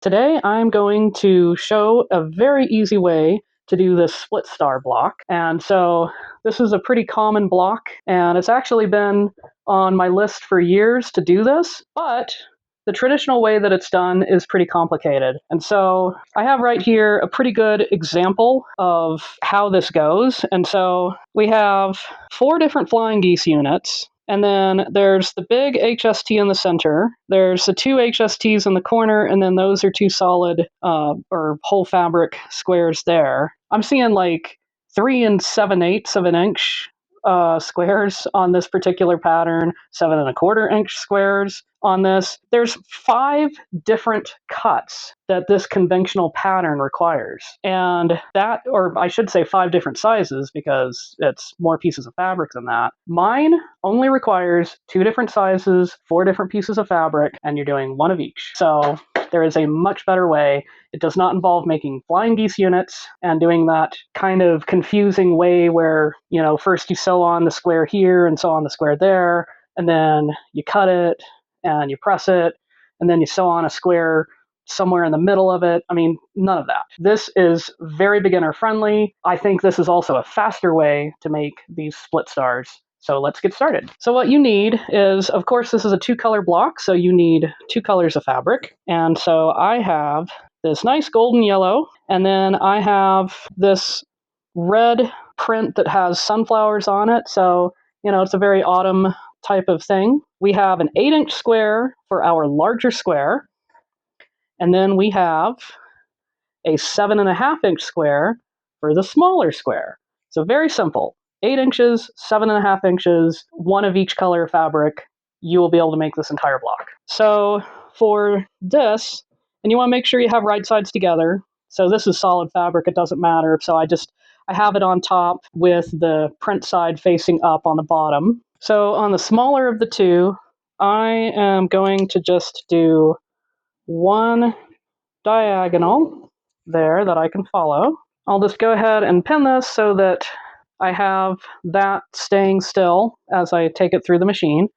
Today I'm going to show a very easy way to do this split star block. And so this is a pretty common block, and it's actually been on my list for years to do this, but the traditional way that it's done is pretty complicated. And so I have right here a pretty good example of how this goes. And so we have 4 different flying geese units. And then there's the big HST in the center. There's the 2 HSTs in the corner, and then those are 2 solid or whole fabric squares there. I'm seeing like 3 7/8 of an inch squares on this particular pattern, 7 1/4 inch squares on this. There's 5 different cuts that this conventional pattern requires. And that, or I should say 5 different sizes because it's more pieces of fabric than that. Mine only requires 2 different sizes, 4 different pieces of fabric, and you're doing 1 of each. So there is a much better way. It does not involve making flying geese units and doing that kind of confusing way where, you know, first you sew on the square here and sew on the square there, and then you cut it and you press it, and then you sew on a square somewhere in the middle of it. I mean, none of that. This is very beginner friendly. I think this is also a faster way to make these split stars. So let's get started. So what you need is, of course, this is a 2-color block, so you need 2 colors of fabric. And so I have this nice golden yellow, and then I have this red print that has sunflowers on it. So, you know, it's a very autumn type of thing. We have an 8-inch square for our larger square, and then we have a 7 1/2 inch square for the smaller square. So very simple. 8 inches, 7 1/2 inches, 1 of each color of fabric. You will be able to make this entire block. So for this, and you want to make sure you have right sides together. So this is solid fabric, it doesn't matter. So I have it on top with the print side facing up on the bottom. So on the smaller of the 2, I am going to just do 1 diagonal there that I can follow. I'll just go ahead and pin this so that I have that staying still as I take it through the machine.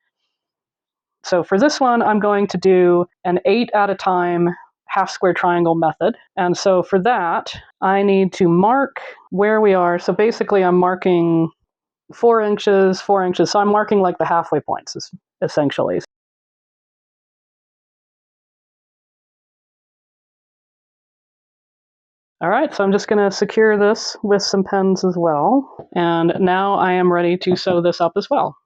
So for this one, I'm going to do an 8 at a time half square triangle method. And so for that, I need to mark where we are. So basically I'm marking 4 inches, 4 inches. So I'm marking like the halfway points essentially. All right, so I'm just going to secure this with some pins as well. And now I am ready to sew this up as well.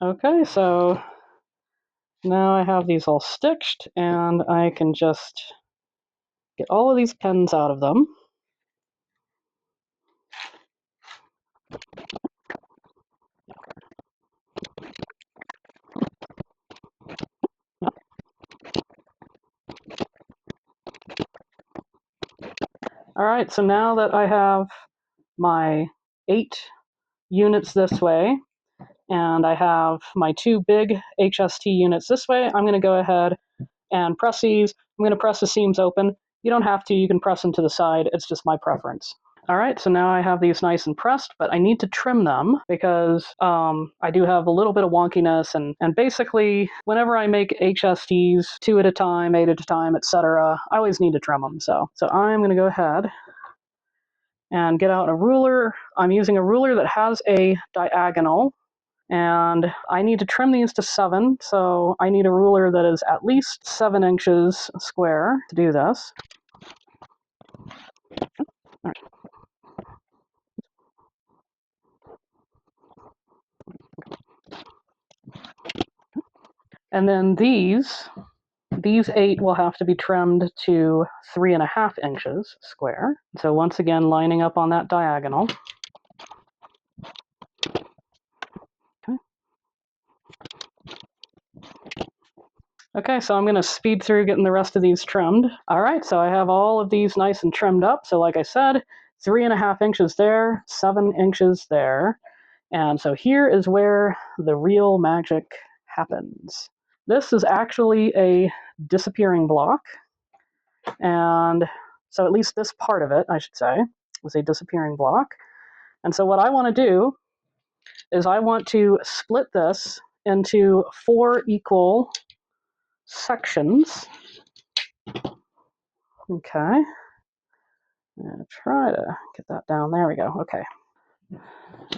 Okay, so now I have these all stitched, and I can just get all of these pins out of them. All right, so now that I have my 8 units this way, and I have my 2 big HST units this way, I'm going to go ahead and press these. I'm going to press the seams open. You don't have to, you can press them to the side. It's just my preference. All right, so now I have these nice and pressed, but I need to trim them because I do have a little bit of wonkiness, and basically whenever I make HSTs 2 at a time, 8 at a time, etc., I always need to trim them. So I'm going to go ahead and get out a ruler. I'm using a ruler that has a diagonal, and I need to trim these to 7, so I need a ruler that is at least 7 inches square to do this. All right. And then these 8 will have to be trimmed to 3 1/2 inches square. So once again, lining up on that diagonal. Okay, so I'm going to speed through getting the rest of these trimmed. All right, so I have all of these nice and trimmed up. So like I said, 3 1/2 inches there, 7 inches there. And so here is where the real magic happens. This is actually a disappearing block. And so at least this part of it, I should say, is a disappearing block. And so what I want to do is I want to split this into 4 equal sections. Okay. I'm going to try to get that down. There we go. Okay.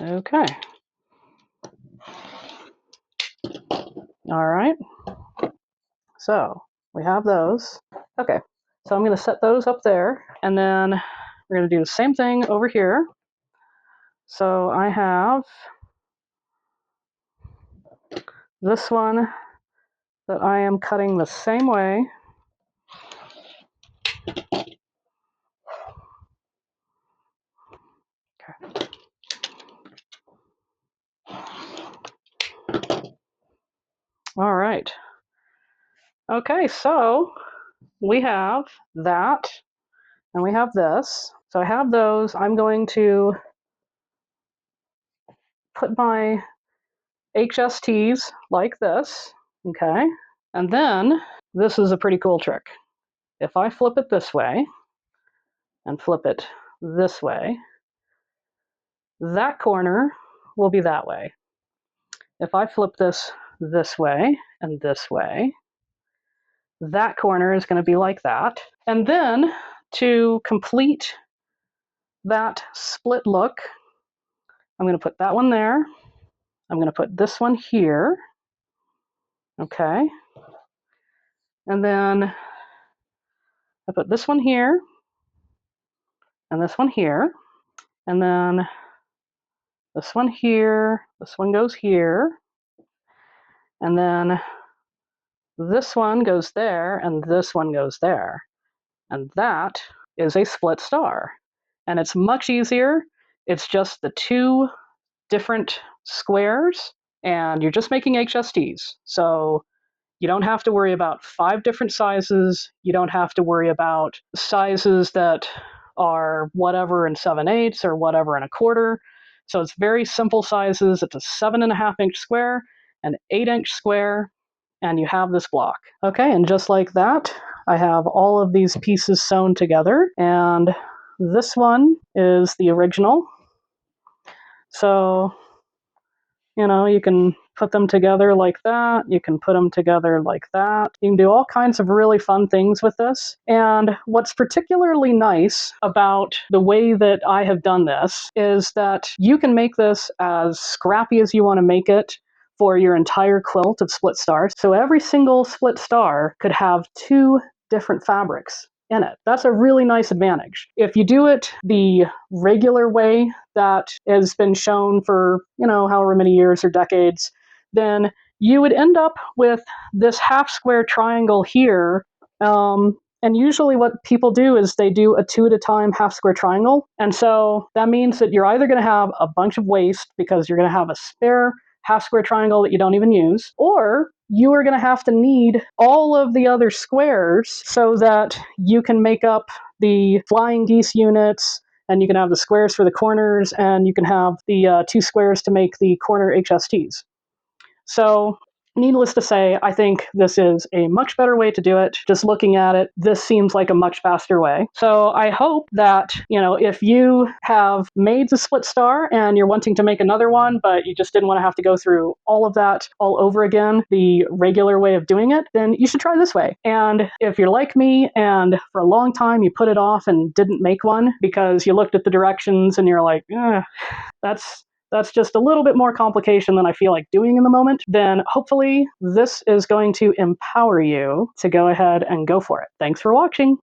Okay. All right. So we have those. Okay. So I'm going to set those up there, and then we're going to do the same thing over here. So I have this one that I am cutting the same way. Okay. All right. Okay, so we have that, and we have this. So I have those. I'm going to put my HSTs like this, okay? And then this is a pretty cool trick. If I flip it this way and flip it this way, that corner will be that way. If I flip this way and this way, that corner is going to be like that. And then to complete that split look, I'm going to put that one there. I'm going to put this one here. Okay. And then I put this one here and this one here. And then this one here. This one goes here. And then this one goes there and this one goes there. And that is a split star. And it's much easier. It's just the 2 different squares, and you're just making HSTs. So you don't have to worry about 5 different sizes. You don't have to worry about sizes that are whatever in 7/8 or whatever in 1/4. So it's very simple sizes. It's a 7.5-inch square, an 8-inch square, and you have this block. Okay, and just like that, I have all of these pieces sewn together, and this one is the original. So, you know, you can put them together like that. You can put them together like that. You can do all kinds of really fun things with this. And what's particularly nice about the way that I have done this is that you can make this as scrappy as you want to make it for your entire quilt of split stars. So every single split star could have 2 different fabrics in it. That's a really nice advantage. If you do it the regular way that has been shown for, you know, however many years or decades, then you would end up with this half square triangle here. And usually what people do is they do a 2 at a time half square triangle. And so that means that you're either going to have a bunch of waste because you're going to have a spare half square triangle that you don't even use, or you are going to have to need all of the other squares so that you can make up the flying geese units, and you can have the squares for the corners, and you can have the 2 squares to make the corner HSTs. So needless to say, I think this is a much better way to do it. Just looking at it, this seems like a much faster way. So I hope that, you know, if you have made the split star and you're wanting to make another one, but you just didn't want to have to go through all of that all over again, the regular way of doing it, then you should try this way. And if you're like me and for a long time you put it off and didn't make one because you looked at the directions and you're like, that's just a little bit more complication than I feel like doing in the moment, then hopefully this is going to empower you to go ahead and go for it. Thanks for watching.